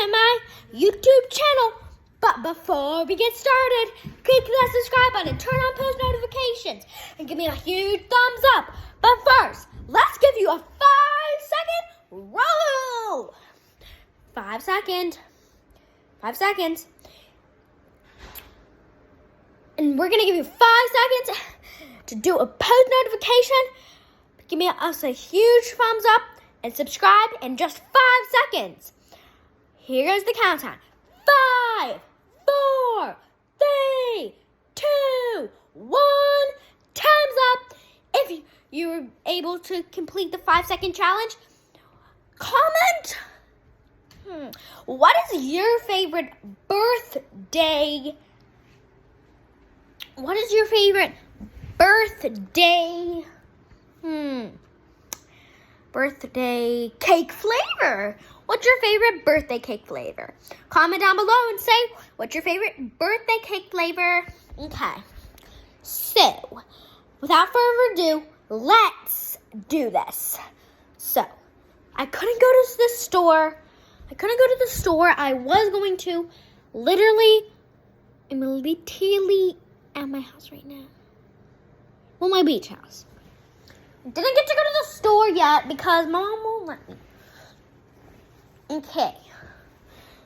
to my YouTube channel. But before we get started, click that subscribe button, turn on post notifications, and give me a huge thumbs up. But first, let's give you a 5-second roll. 5 seconds. 5 seconds. And we're going to give you 5 seconds to do a post notification. Give us a huge thumbs up and subscribe in just 5 seconds. Here's the countdown. 5, 4, 3, 2, 1. Time's up. If you were able to complete the 5-second challenge, comment. What is your favorite birthday? What is your favorite birthday? Birthday cake flavor. What's your favorite birthday cake flavor? Comment down below and say what's your favorite birthday cake flavor. Okay. So, without further ado, let's do this. So, I couldn't go to the store. I was going to. I'm literally at my house right now. Well, my beach house. Didn't get to go to the store yet because Mom won't let me. Okay.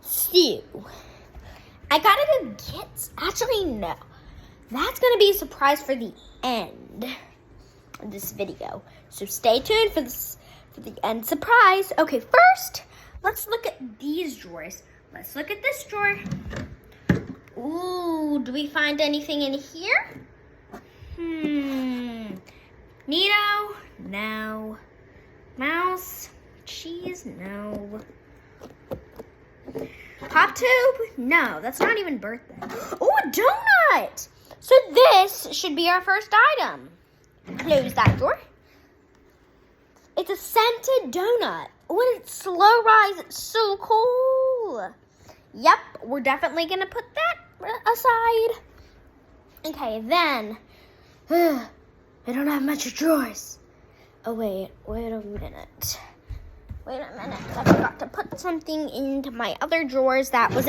So, I gotta go get... Actually, no. That's gonna be a surprise for the end of this video. So stay tuned for the end surprise. Okay, first, let's look at these drawers. Let's look at this drawer. Ooh, do we find anything in here? Neato? No. Mouse? Cheese? No. Pop tube? No, that's not even birthday. Oh, a donut! So this should be our first item. Close that door. It's a scented donut. Oh, and it's slow rise. It's so cool. Yep, we're definitely going to put that aside. Okay, then. I don't have much drawers. Oh, wait a minute. I forgot to put something into my other drawers that was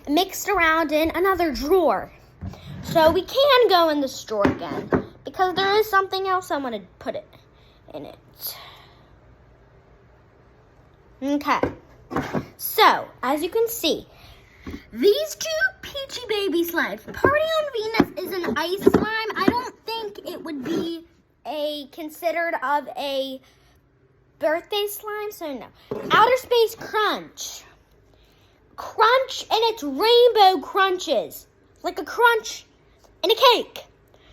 mixed around in another drawer. So we can go in the drawer again because there is something else I want to put it in it. Okay. So, as you can see, these two Peachy Baby slimes. Party on Venus is an ice slime. I don't think it would be considered of a birthday slime, so no. Outer Space Crunch. Crunch and it's rainbow crunches. Like a crunch in a cake.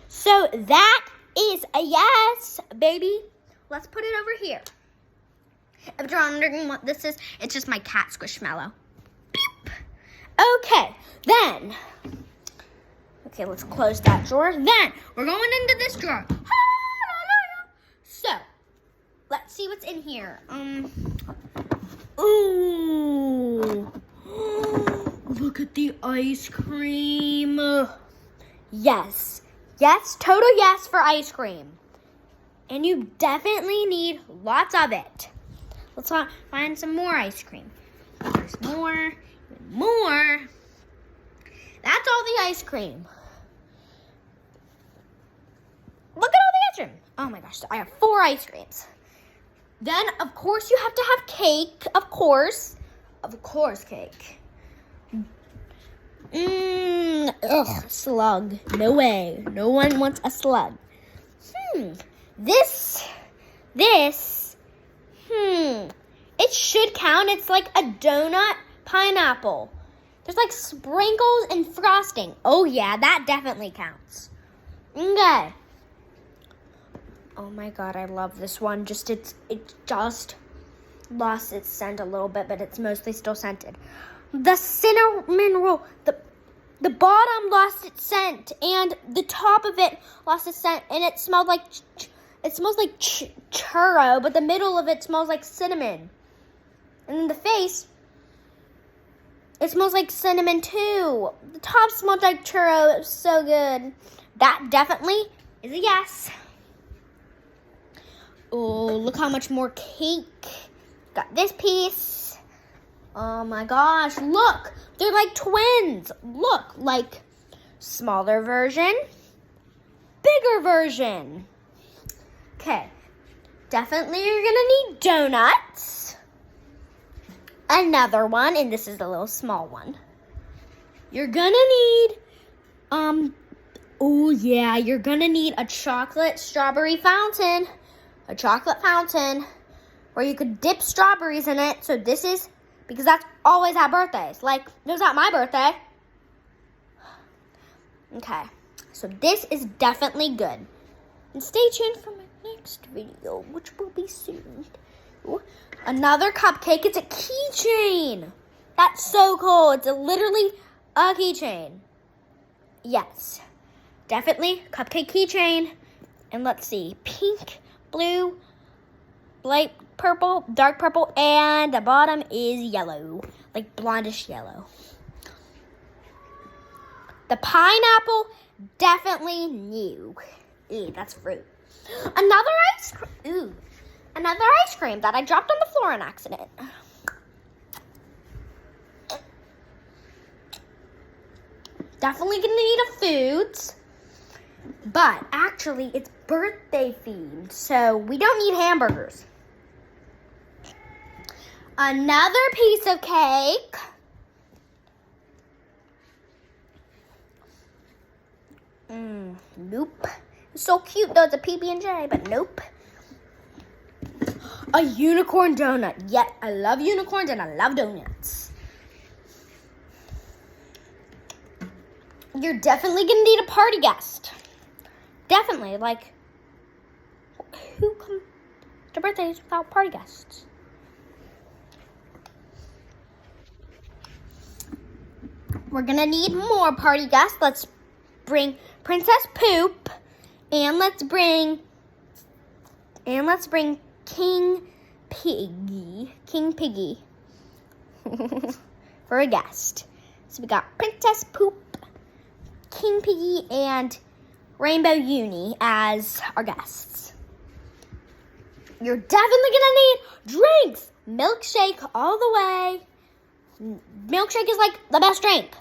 So that is a yes, baby. Let's put it over here. If you're wondering what this is, it's just my cat Squishmallow. Beep. Okay, then. Okay, let's close that drawer. Then, we're going into this drawer. So, let's see what's in here. Ooh. Look at the ice cream. Yes. Yes, total yes for ice cream. And you definitely need lots of it. Let's find some more ice cream. There's more. That's all the ice cream. Look at all the ice cream. Oh my gosh, I have 4 ice creams. Then, of course, you have to have cake. Of course, cake. Slug. No way. No one wants a slug. This. It should count. It's like a donut pineapple. There's like sprinkles and frosting. Oh yeah, that definitely counts. Okay. Oh my god, I love this one. It just lost its scent a little bit, but it's mostly still scented. The cinnamon roll, the bottom lost its scent, and the top of it lost its scent, and it smells like churro, but the middle of it smells like cinnamon. And then the face, it smells like cinnamon too. The top smells like churro. It's so good. That definitely is a yes. Oh, look how much more cake. Got this piece. Oh my gosh, look. They're like twins. Look, like smaller version, bigger version. Okay, definitely you're gonna need donuts. Another one, and this is a little small one. You're gonna need, oh yeah, you're gonna need a chocolate strawberry fountain. A chocolate fountain where you could dip strawberries in it. So this is, because that's always at birthdays. Like, it was at my birthday. Okay, so this is definitely good. And stay tuned for my next video, which will be soon. Ooh, another cupcake. It's a keychain. That's so cool. It's literally a keychain. Yes, definitely cupcake keychain. And let's see, pink, blue, light purple, dark purple, and the bottom is yellow, like blondish yellow. The pineapple, definitely new. Ew, that's fruit. Another ice cream that I dropped on the floor on accident. Definitely gonna need a foods, but actually it's birthday themed, so we don't need hamburgers. Another piece of cake. Nope. It's so cute though, it's a PB&J, but nope. A unicorn donut. Yet I love unicorns and I love donuts. You're definitely gonna need a party guest. Definitely, like, who comes to birthdays without party guests? We're gonna need more party guests. Let's bring Princess Poop, and let's bring King Piggy for a guest. So we got Princess Poop, King Piggy, and Rainbow Uni as our guests. You're definitely gonna need drinks. Milkshake all the way. Milkshake is like the best drink.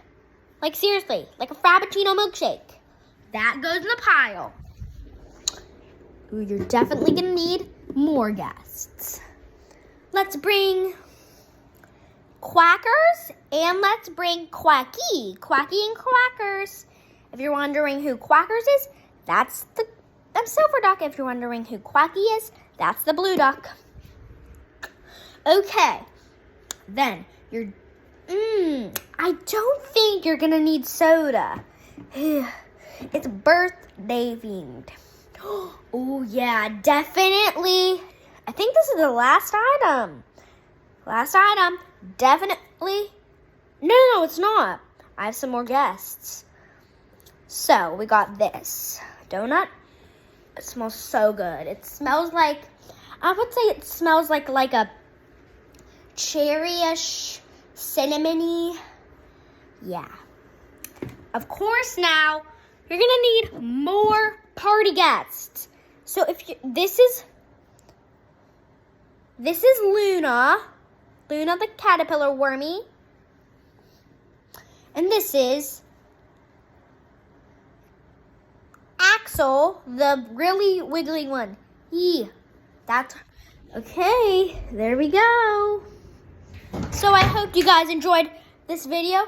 Like seriously, like a Frappuccino milkshake. That goes in the pile. Ooh, you're definitely gonna need more guests. Let's bring Quackers, and let's bring Quacky and Quackers. If you're wondering who Quackers is, that's Silver Duck. If you're wondering who Quacky is, that's the Blue Duck. Okay, then you're, I don't think you're gonna need soda. It's birthday themed. Oh yeah, definitely. I think this is the last item. Definitely. No, it's not. I have some more guests. So we got this donut. It smells so good. It smells like, I would say it smells like a cherry-ish, cinnamony. Yeah. Of course now, you're gonna need more party guests. So if you, this is Luna the caterpillar wormy. And this is Axel, the really wiggly one. That's okay. There we go. So I hope you guys enjoyed this video.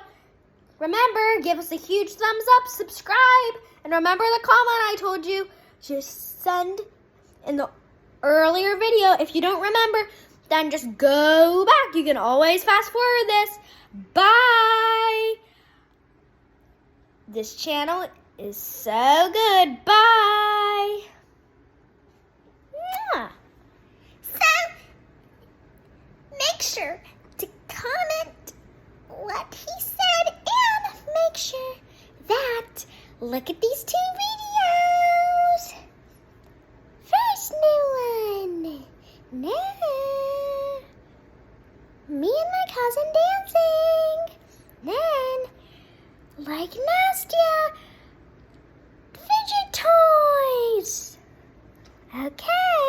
Remember, give us a huge thumbs up, subscribe, and remember the comment I told you. Just send in the earlier video. If you don't remember, then just go back. You can always fast forward this. Bye. This channel is so good. Bye. Yeah. So, make sure to comment what he said and make sure that, look at these 2 videos. First new one. Me and my cousin dancing. Then, like Nastya, fidget toys. Okay.